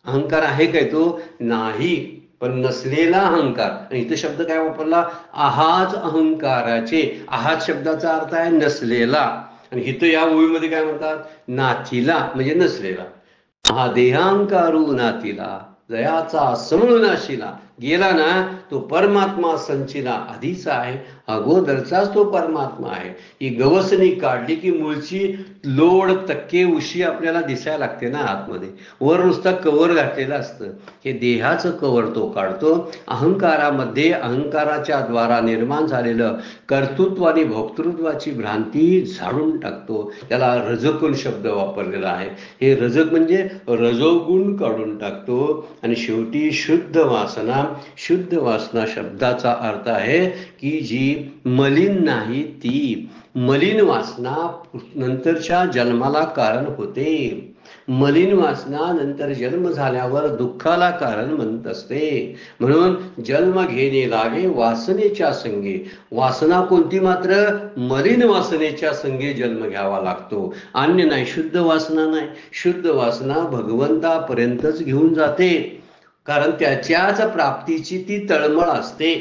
[SPEAKER 1] अहंकार आहे काय तो, नाही, पण नसलेला अहंकार. आणि इथं शब्द काय वापरला, आहाच अहंकाराचे. आहात शब्दाचा अर्थ आहे नसलेला, आणि इथं या ओळीमध्ये काय म्हणतात, नाथीला म्हणजे नसलेला. हा देहांकारू नाथीला, जयाचा समूळ नाशिला, गेला ना तो परमात्मा संचिला आधीचा आहे, अगोदरचाच तो परमात्मा आहे. ही गवसणी काढली की मूळची लोड तक्के उशी आपल्याला दिसायला लागते ना आतमध्ये. वर नुसता कवर घातलेलं असतं, हे देहाचं कवर तो काढतो. अहंकारामध्ये अहंकाराच्या द्वारा निर्माण झालेलं कर्तृत्व आणि भोक्तृत्वाची भ्रांती झाडून टाकतो. त्याला रजोगुण शब्द वापरलेला आहे. हे रजक म्हणजे रजोगुण काढून टाकतो. आणि शेवटी शुद्ध वासना. शुद्ध वासना शब्दाचा अर्थ आहे की जी मलिन नाही ती. मलिन वासना नंतरच्या जन्माला कारण होते. मलिन वासना नंतर जन्म झाल्यावर दुःखाला कारण म्हणत असते. म्हणून जन्म घेणे लागे वासनेच्या संगे. वासना कोणती, मात्र मलिन वासनेच्या संगे जन्म घ्यावा लागतो, अन्य नाही. शुद्ध वासना नाही. शुद्ध वासना भगवंतापर्यंतच घेऊन जाते, कारण त्याच्याच प्राप्तीची ती तळमळ असते,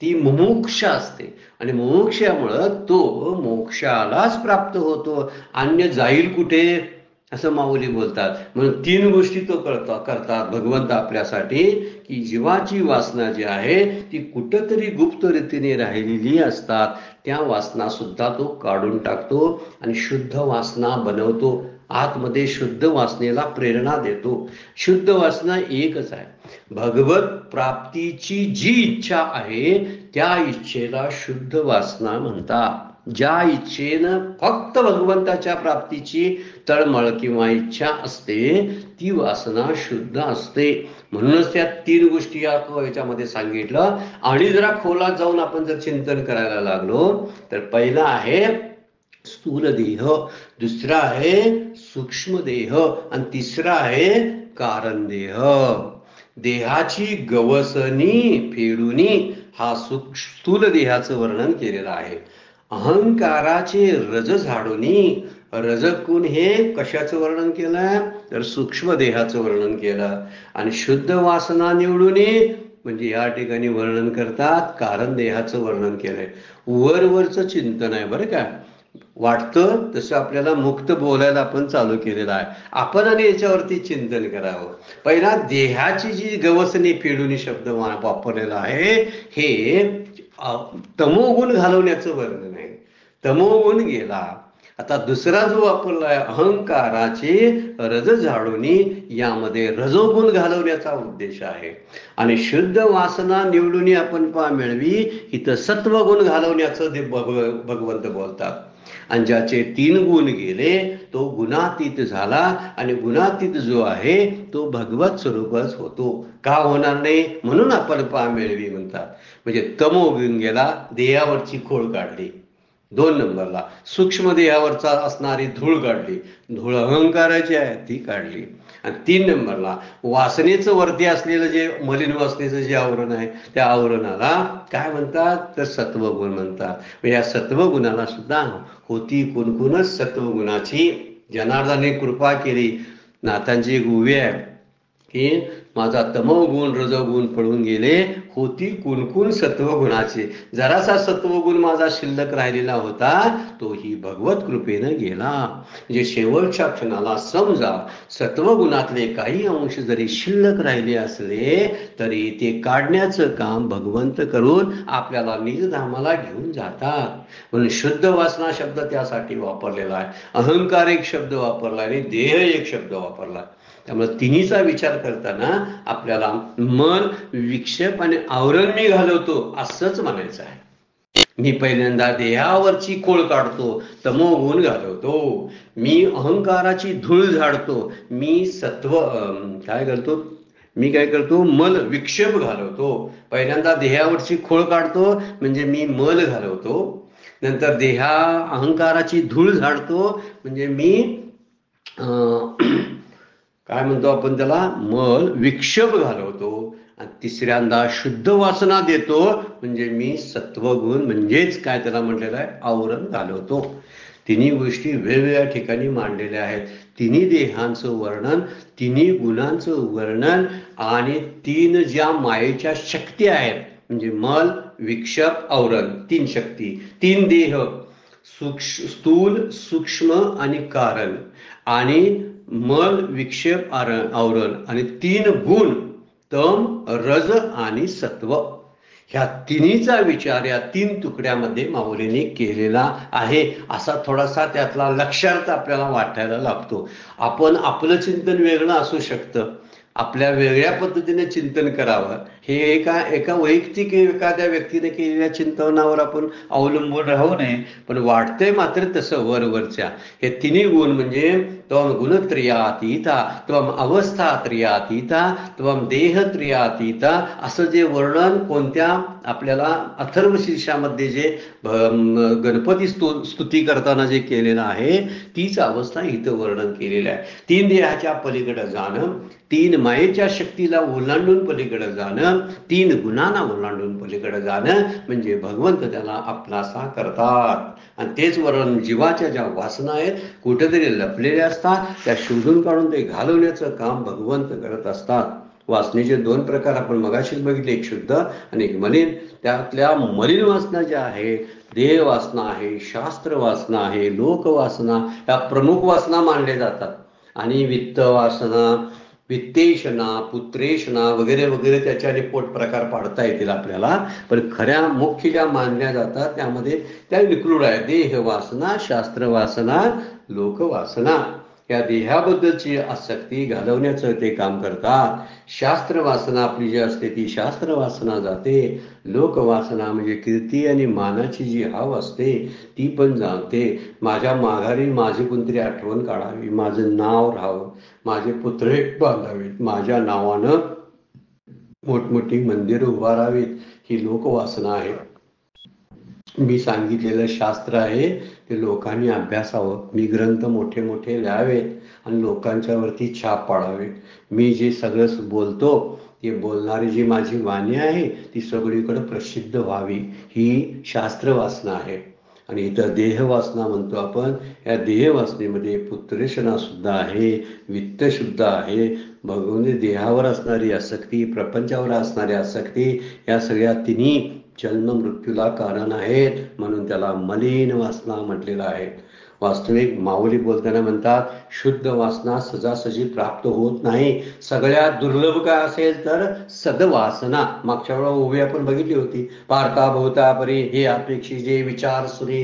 [SPEAKER 1] ती मुमुक्ष असते. आणि मुमुक्षामुळं तो मोक्षालाच प्राप्त होतो, अन्य जाईल कुठे असं माऊली बोलतात. म्हणून 3 गोष्टी तो करतात भगवंत आपल्यासाठी, की जीवाची वासना जी आहे ती कुठंतरी गुप्त रीतीने राहिलेली असतात, त्या वासना सुद्धा तो काढून टाकतो आणि शुद्ध वासना बनवतो. आतमध्ये शुद्ध वासनेला प्रेरणा देतो. शुद्ध वासना एकच आहे. भगवत प्राप्तीची जी इच्छा आहे त्या इच्छेला शुद्ध वासना म्हणतात. ज्या इच्छेनं फक्त भगवंताच्या प्राप्तीची तळमळ किंवा इच्छा असते ती वासना शुद्ध असते. म्हणूनच त्या 3 गोष्टी याच्यामध्ये सांगितलं. आणि जरा खोलात जाऊन आपण जर चिंतन करायला लागलो तर पहिला आहे स्थूल देह, दुसरा आहे सूक्ष्म देह आणि तिसरा आहे कारण देह. देहाची गवसणी फेडूनी हा स्थूल देहाचं वर्णन केलेलं आहे. अहंकाराचे रज झाडूनी, रजकून हे कशाचं वर्णन केलं तर सूक्ष्म देहाचं वर्णन केलं. आणि शुद्ध वासना निवडून म्हणजे या ठिकाणी वर्णन करतात कारण देहाचं वर्णन केलंय. वरवरचं चिंतन आहे बरं का. वाटतं तसं आपल्याला मुक्त बोलायला आपण चालू केलेलं आहे. आपण आणि याच्यावरती चिंतन करावं. पहिला देहाची जी गवसणी फेडून शब्द वापरलेला आहे हे तमोगुण घालवण्याचं वर्णन आहे. तमोगुण गेला. आता दुसरा जो वापरलाय अहंकाराचे रज झाडूनी, यामध्ये रजोगुण घालवण्याचा उद्देश आहे. आणि शुद्ध वासना निवडून आपण मिळवी, इथं सत्वगुण घालवण्याचं भगवंत बोलतात. आणि ज्याचे 3 गुण गेले तो गुणातीत झाला. आणि गुणातीत जो आहे तो भगवत स्वरूपच होतो. का होणार नाही? म्हणून आपण मिळवी म्हणतात. म्हणजे तमोगुण गेला, देहावरची खोड काढली. 2 नंबरला सूक्ष्म देहावरचा असणारी धूळ काढली. धूळ अहंकाराची आहे ती काढली. आणि 3 नंबरला वासनेचं वरती असलेलं जे मलिन वासनेचं जे आवरण आहे त्या आवरणाला काय म्हणतात? तर सत्वगुण म्हणतात. या सत्वगुणाला सुद्धा होती कुणकुणच सत्वगुणाची जनार्दनाने कृपा केली. नाथांची एक उभी आहे की माझा तमोगुण रजोगुण पळून गेले, होती कुणकुण सत्वगुणाचे. जरासा सत्वगुण माझा शिल्लक राहिलेला होता तोही भगवत कृपेनं गेला. म्हणजे शेवटच्या क्षणाला समजा सत्वगुणातले काही अंश जरी शिल्लक राहिले असले तरी ते काढण्याचं काम भगवंत करून आपल्याला निजधामाला घेऊन जातात. म्हणून शुद्ध वासना शब्द त्यासाठी वापरलेला आहे. अहंकार एक शब्द वापरला आणि देह एक शब्द वापरला. त्यामुळे तिन्हीचा विचार करताना आपल्याला मन, विक्षेप आणि आवरण मी घालवतो असंच म्हणायचं आहे. मी पहिल्यांदा देहावरची खोळ काढतो, तमोगुण घालवतो. मी अहंकाराची धूळ झाडतो, मी काय करतो मल विक्षेप घालवतो. पहिल्यांदा देहावरची खोळ काढतो म्हणजे मी मल घालवतो. नंतर अहंकाराची धूळ झाडतो म्हणजे मी काय म्हणतो आपण त्याला मल विक्षेप घालवतो. आणि तिसऱ्यांदा शुद्ध वासना देतो म्हणजे मी सत्वगुण म्हणजेच काय त्याला म्हटलेलं आहे आवरण घालवतो. तिन्ही गोष्टी वेगवेगळ्या ठिकाणी मांडलेल्या आहेत. तिन्ही देहांचं वर्णन, तिन्ही गुणांचं वर्णन आणि 3 ज्या मायेच्या शक्ती आहेत म्हणजे मल विक्षेप आवरण 3 शक्ती, 3 देह स्थूल सूक्ष्म आणि कारण, आणि मल विक्षेप आवरण आणि 3 गुण तम रज आणि सत्व. ह्या तिन्हीचा विचार या 3 तुकड्यामध्ये माऊलीने केलेला आहे. असा थोडासा त्यातला लक्षार्थ आपल्याला वाटायला लागतो. आपलं चिंतन वेगळं असू शकतं, आपल्या वेगळ्या पद्धतीने चिंतन करावं. हे एका वैयक्तिक एखाद्या व्यक्तीने केलेल्या चिंतनावर आपण अवलंबून राहू नये. पण वाटतंय मात्र तसं वरवरच्या हे तिन्ही गुण म्हणजे त्वम गुणत्रयातीता, त्वम अवस्थात्रयातीता, त्वम देहत्रयातीता असं जे वर्णन कोणत्या आपल्याला अथर्व शीर्षामध्ये जे गणपती स्तुती करताना जे केलेलं आहे तीच अवस्था इथं वर्णन केलेलं आहे. 3 देहाच्या पलीकडे जाणं, 3 मायेच्या शक्तीला ओलांडून पलीकडे जाणं, 3 गुणांना ओलांडून पलीकडे जाणं म्हणजे भगवंत त्याला आपलासा करतात. आणि तेच वर्णन जीवाच्या ज्या वासना आहेत कुठेतरी लपलेल्या असतात त्या शोधून काढून ते घालवण्याचं काम भगवंत करत असतात. वासनेचे 2 प्रकार आपण मगाशीच बघितले, एक शुद्ध आणि एक मलिन. त्यातल्या मलिन वासना ज्या आहेत देह वासना आहे, शास्त्र वासना आहे, लोक वासना या प्रमुख वासना मानल्या जातात. आणि वित्त वासना, वित्तेषणा, पुत्रेषणा वगैरे वगैरे त्याच्याने पोट प्रकार पाडता येतील आपल्याला. पण खऱ्या मुख्य ज्या मानल्या जातात त्यामध्ये त्या इन्क्लूड आहे देह वासना, शास्त्र वासना, लोक वासना. या देहाबद्दलची आसक्ती घालवण्याचं ते काम करतात. शास्त्र वासना आपली जी असते ती शास्त्र वासना जाते. लोकवासना म्हणजे कीर्ती आणि मानाची जी हाव असते ती पण जाणते. माझ्या माघारी माझी कोणतरी आठवण काढावी, माझं नाव राहावं, माझे पुतळे बांधावेत, माझ्या नावानं मोठमोठी मंदिरं उभारावीत, ही लोकवासना आहे. मी सांगितलेलं शास्त्र आहे ते लोकांनी अभ्यासावं, मी ग्रंथ मोठे मोठे लिहावेत आणि लोकांच्या वरती छाप पाडावे. मी जे सगळं बोलतो ते बोलणारी जी माझी वाणी आहे ती सगळीकडे प्रसिद्ध व्हावी, ही शास्त्र वासना आहे. आणि इथं देहवासना म्हणतो आपण. या देहवासनेमध्ये पुत्रेषणा सुद्धा आहे, वित्त सुद्धा आहे, भगवंत देहावर असणारी आसक्ती, प्रपंचावर असणारी आसक्ती, या सगळ्या तिन्ही जन्म मृत्यूला कारण आहेत. म्हणून त्याला मलिन वासना म्हटलेलं आहे. वास्तविक माऊली बोलताना म्हणतात, शुद्ध वासना सहजासहजी प्राप्त होत नाही. सगळ्यात दुर्लभ काय असेल तर सद्वासना. मागच्या वेळा ओवी आपण बघितली होती. पार्था भूता परी हे अपेक्षी जे विचार सुरी.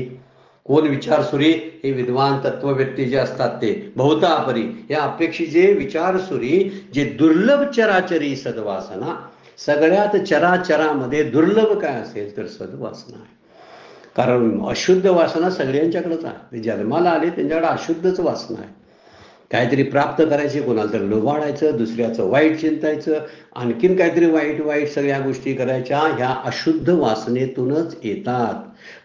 [SPEAKER 1] कोण विचार सुरी? हे विद्वान तत्वव्यक्ती जे असतात ते. बहुतापरी या अपेक्षी जे विचार सुरी, जे दुर्लभ चराचरी सद्वासना. सगळ्यात चराचरामध्ये दुर्लभ काय असेल तर सद्वासना आहे. कारण अशुद्ध वासना सगळ्यांच्याकडेच आहे. जन्माला आले त्यांच्याकडे अशुद्धच वासना आहे. काहीतरी प्राप्त करायचे, कोणाला तर लोभाडायचं, दुसऱ्याचं वाईट चिंतायचं, आणखीन काहीतरी वाईट वाईट सगळ्या गोष्टी करायच्या, ह्या अशुद्ध वासनेतूनच येतात.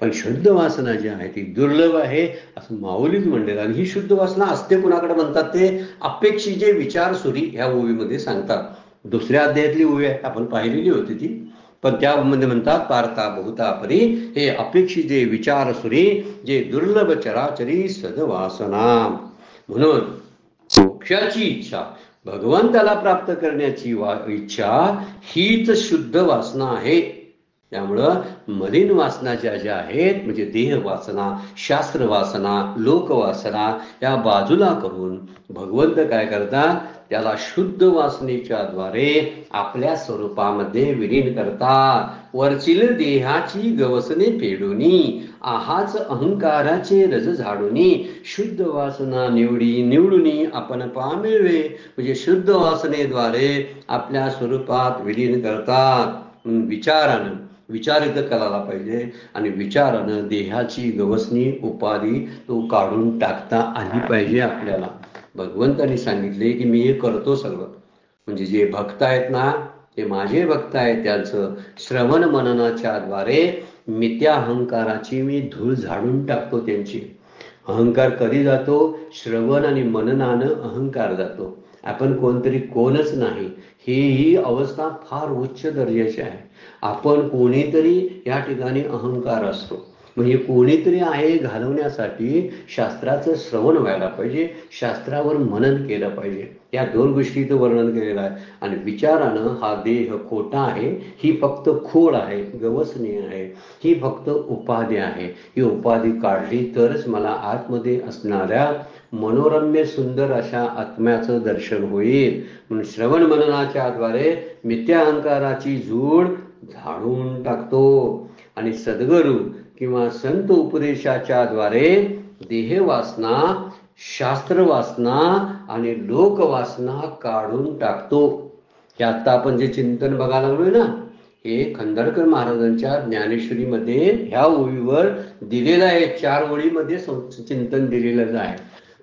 [SPEAKER 1] पण शुद्ध वासना जी आहे ती दुर्लभ आहे असं माऊलीच म्हणलेलं. आणि ही शुद्ध वासना असते कुणाकडे म्हणतात ते अपेक्षी जे विचार सुरी ह्या ओवीमध्ये सांगतात. दुसऱ्या अध्यायातली ओवी आहे, आपण पाहिलेली होती ती. पण त्यामध्ये म्हणतात, पार्था बहुता परी हे अपेक्षी जे विचार सुरी, जे दुर्लभ चराचरी सद्वासना. म्हणून मोक्षाची इच्छा, भगवंताला प्राप्त करण्याची इच्छा हीच शुद्ध वासना आहे. त्यामुळं मलिन वासना ज्या आहेत, म्हणजे देह वासना, शास्त्र वासना, लोकवासना, या बाजूला करून भगवंत काय करतात, त्याला शुद्ध वासनेच्या द्वारे आपल्या स्वरूपामध्ये विलीन करतात. वरचील देहाची गवसने फेडूनी, आहाच अहंकाराचे रज झाडूनी, शुद्ध वासना निवडूनी आपण मिळवे. म्हणजे शुद्ध वासनेद्वारे आपल्या स्वरूपात विलीन करतात. विचारानं, विचार इथं करायला पाहिजे. आणि विचारानं देहाची गवसनी उपाधी तो काढून टाकता आली पाहिजे आपल्याला. भगवंतांनी सांगितले की मी हे करतो सगळं. म्हणजे जे भक्त आहेत ना, ते माझे भक्त आहेत, त्यांचं श्रवण मननाच्या द्वारे मिथ्या अहंकाराची मी धूळ झाडून टाकतो. त्यांची अहंकार कधी जातो? श्रवण आणि मननानं अहंकार जातो. आपण कोणतरी कोणच नाही, ही अवस्था फार उच्च दर्जाची आहे. आपण कोणीतरी या ठिकाणी अहंकार असतो. म्हणजे कोणीतरी आहे घालवण्यासाठी शास्त्राचं श्रवण व्हायला पाहिजे, शास्त्रावर मनन केलं पाहिजे. या दोन गोष्टीचं वर्णन केलेलं आहे. आणि विचारानं हा देह खोटा आहे, ही फक्त खोड आहे, गवसणी आहे, ही फक्त उपाधी आहे. ही उपाधी काढली तरच मला आतमध्ये असणाऱ्या मनोरम्य सुंदर अशा आत्म्याचं दर्शन होईल. म्हणून श्रवण मननाच्या द्वारे मिथ्या अहंकाराची झूड झाडून टाकतो. आणि सद्गुरू किंवा संत उपदेशाच्या द्वारे देहवासना, शास्त्रवासना आणि लोकवासना काढून टाकतो. हे आता आपण जे चिंतन बघायला लागलोय ना, हे खंडाळकर महाराजांच्या ज्ञानेश्वरीमध्ये ह्या ओळीवर दिलेलं आहे. 4 ओळीमध्ये चिंतन दिलेलं आहे.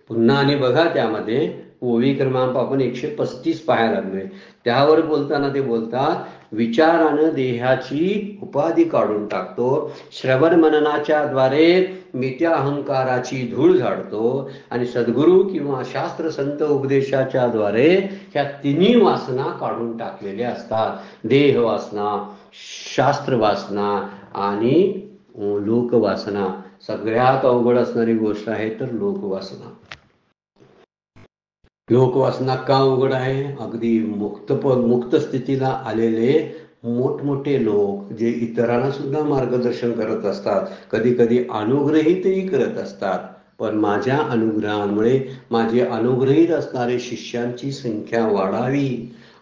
[SPEAKER 1] पुन्हा आणि बघा, त्यामध्ये ओळी क्रमांक आपण 135 पाहायला लागलोय. त्यावर बोलताना ते बोलतात, विचारानं देहाची उपाधी काढून टाकतो, श्रवण मननाच्या द्वारे मिथ्या अहंकाराची धूळ झाडतो, आणि सद्गुरू किंवा शास्त्र संत उपदेशाच्या द्वारे ह्या तिन्ही वासना काढून टाकलेल्या असतात. देह वासना, शास्त्र वासना आणि लोकवासना. सगळ्यात अवघड असणारी गोष्ट आहे तर लोकवासना. लोकवासना का अवघड आहे? अगदी मुक्त स्थितीला आलेले मोठमोठे लोक जे इतरांना सुद्धा मार्गदर्शन करत असतात, कधी कधी अनुग्रहितही करत असतात. पण माझ्या अनुग्रहामुळे माझे अनुग्रहित असणारे शिष्यांची संख्या वाढावी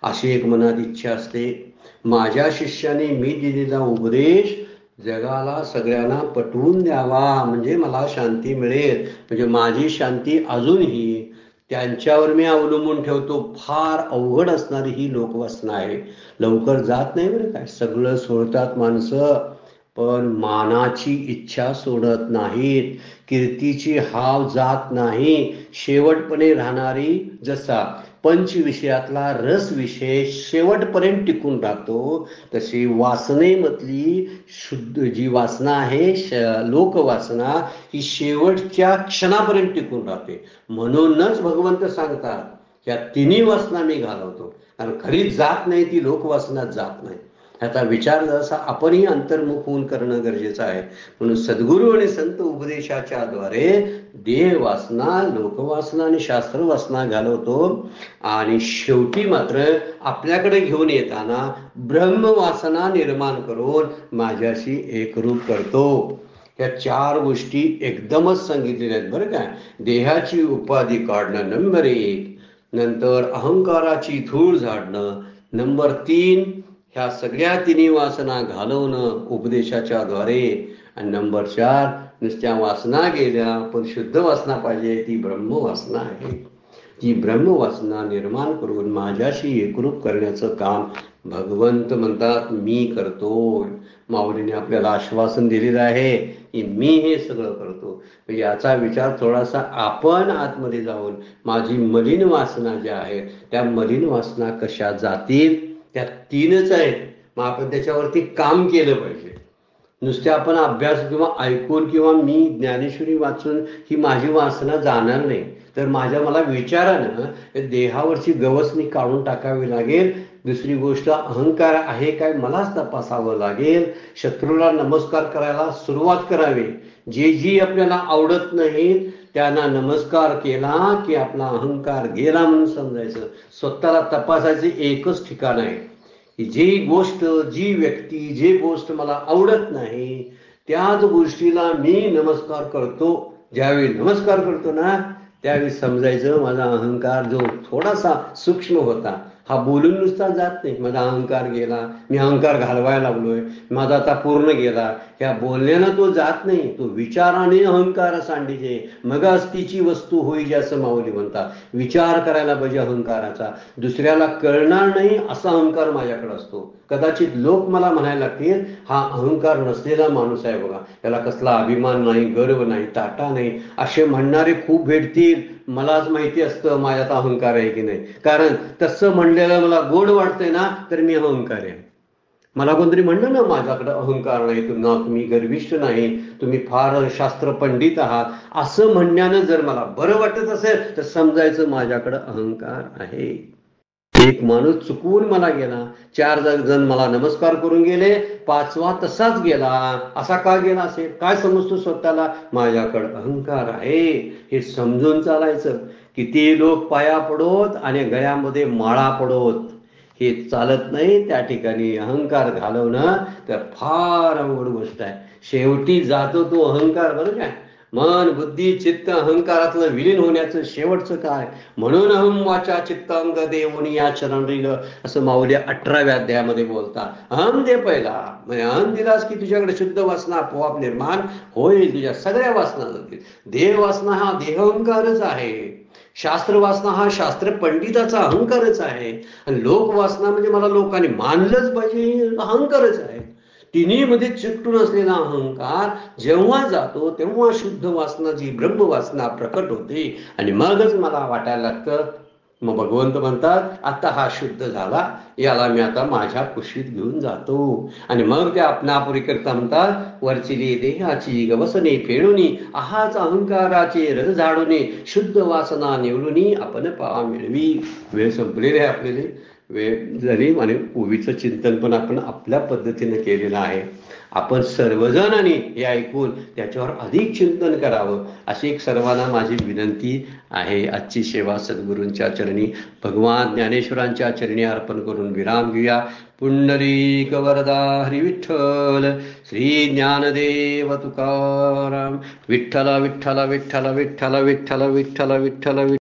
[SPEAKER 1] अशी एक मनात इच्छा असते. माझ्या शिष्याने मी दिलेला उपदेश जगाला सगळ्यांना पटवून द्यावा, म्हणजे मला शांती मिळेल. म्हणजे माझी शांती अजूनही त्यांच्यावर मी अवलंबून ठेवतो. फार अवघड असणारी ही लोकवासना आहे. लवकर जात नाही बरं काय. सगळं सोडतात माणसं, पण मानाची इच्छा सोडत नाहीत, कीर्तीची हाव जात नाही. शेवटपणे राहणारी, जसा पंचविषयातला रस विषय शेवटपर्यंत टिकून राहतो, तशी वासनेमधली शुद्ध जी वासना आहे, लोकवासना, ही शेवटच्या क्षणापर्यंत टिकून राहते. म्हणूनच भगवंत सांगतात, या तिन्ही वासना मी घालवतो. कारण खरी जात नाही ती लोकवासना जात नाही. आता विचार जसा आपणही अंतर्मुख होऊन करणं गरजेचं आहे. म्हणून सद्गुरू आणि संत उपदेशाच्या द्वारे देह वासना, लोकवासना आणि शास्त्र वासना घालवतो आणि शेवटी मात्र आपल्याकडे घेऊन येताना ब्रह्मवासना निर्माण करून माझ्याशी एकरूप करतो. या 4 गोष्टी एकदमच सांगितलेल्या आहेत बरं का. देहाची उपाधी काढणं नंबर 1, नंतर अहंकाराची धूळ झाडणं नंबर 3, ह्या सगळ्या 3 वासना घालवणं उपदेशाच्या द्वारे, आणि नंबर 4, नुसत्या वासना गेल्या पण शुद्ध वासना पाहिजे, ती ब्रह्मवासना आहे. ती ब्रह्मवासना निर्माण करून माझ्याशी एकरूप करण्याचं काम भगवंत म्हणतात मी करतो. माऊलीने आपल्याला आश्वासन दिलेलं आहे की मी हे सगळं करतो. याचा विचार थोडासा आपण आतमध्ये जाऊन माझी मलिन वासना ज्या आहेत त्या मलिन वासना कशा जातील, त्या 3च आहेत. मग आपण त्याच्यावरती काम केलं पाहिजे. नुसते आपण अभ्यास किंवा ऐकून किंवा मी ज्ञानेश्वरी वाचून ही माझी वासना जाणार नाही, तर मला विचारानं देहावरची गवसणी काढून टाकावी लागेल. दुसरी गोष्ट, अहंकार आहे काय मलाच तपासावं लागेल. शत्रूला नमस्कार करायला सुरुवात करावी. जी आपल्याला आवडत नाही त्यांना नमस्कार केला की आपला अहंकार गेला म्हणून समजायचं. स्वतःला तपासायचे एकच ठिकाण आहे की जी गोष्ट, जी व्यक्ती, जी गोष्ट मला आवडत नाही त्याच गोष्टीला मी नमस्कार करतो. ज्यावेळी नमस्कार करतो ना त्यावेळी समजायचं माझा अहंकार जो थोडासा सूक्ष्म होता हा बोलून नुसता जात नाही. माझा अहंकार गेला, मी अहंकार घालवायला लागलोय, माझा आता पूर्ण गेला. ह्या बोलण्यानं तो जात नाही, तो विचाराने अहंकार सांडीचे मग तिची वस्तू होईल असं माऊली म्हणतात. विचार करायला पाहिजे अहंकाराचा. दुसऱ्याला कळणार नाही असा अहंकार माझ्याकडे असतो. कदाचित लोक मला म्हणायला लागतील हा अहंकार नसलेला माणूस आहे बघा, त्याला कसला अभिमान नाही, गर्व नाही, ताटा नाही, असे म्हणणारे खूप भेटतील. मलाच माहिती असतं माझ्यात अहंकार आहे की नाही. कारण तसं म्हणलेलं मला गोड वाटतंय ना तर मी अहंकार आहे. मला कोणतरी म्हणलं ना माझ्याकडे अहंकार नाही, तुम्ही गर्विष्ठ नाही, तुम्ही फार शास्त्र पंडित आहात, असं म्हणण्यानं जर मला बरं वाटत असेल तर समजायचं माझ्याकडे अहंकार आहे. एक माणूस चुकवून मला गेला, 4 जण मला नमस्कार करून गेले, 5वा तसाच गेला. असा का गेला असेल? काय समजतो स्वतःला? माझ्याकडे अहंकार आहे हे समजून चालायचं. किती लोक पाया पडोत आणि गळ्यामध्ये माळा पडोत, हे चालत नाही. त्या ठिकाणी अहंकार घालवणं तर फार अवघड गोष्ट आहे. शेवटी जातो तो अहंकार बरं काय. मन, बुद्धी, चित्त अहंकारातलं विलीन होण्याचं शेवटचं काय? म्हणून अहम वाचा चित्तांग देवनी या चरण असं माऊली 18व्या अध्यायामध्ये बोलतात. अहम दे पहिला, म्हणजे अहम दिलास की तुझ्याकडे शुद्ध वासना आपोआप निर्माण होईल, तुझ्या सगळ्या वासना जातील. देह वासना हा देह अहंकारच आहे, शास्त्र वासना हा शास्त्र पंडिताचा अहंकारच आहे, आणि लोक वासना म्हणजे मला लोकांनी मानलंच पाहिजे अहंकारच आहे. तिन्ही मध्ये चिकटून असलेला अहंकार जेव्हा जातो तेव्हा शुद्ध वासना जी ब्रह्म वासना प्रकट होते आणि मगच मला वाटायला लागतं. मग भगवंत म्हणतात आता हा शुद्ध झाला, याला मी आता माझ्या कुशीत घेऊन जातो. आणि मग ते आपणापुरी करता म्हणतात वरचिली देहाची गवसने फेडूनी आहाच अहंकाराचे रज झाडूने शुद्ध वासना निवडूनी आपण पा मिळवी. वेळ संपलेली आहे, आपल्याला वेळ झाली आणि ओवीचं चिंतन पण आपण आपल्या पद्धतीने केलेलं आहे. आपण सर्वजणांनी हे ऐकून त्याच्यावर अधिक चिंतन करावं अशी एक सर्वांना माझी विनंती आहे. आजची सेवा सद्गुरूंच्या चरणी, भगवान ज्ञानेश्वरांच्या चरणी अर्पण करून विराम घेऊया. पुंडरीक वरदा हरी विठ्ठल, श्री ज्ञानदेव तुकाराम. विठ्ठल विठ्ठल विठ्ठल विठ्ठल विठ्ठल विठ्ठल विठ्ठल.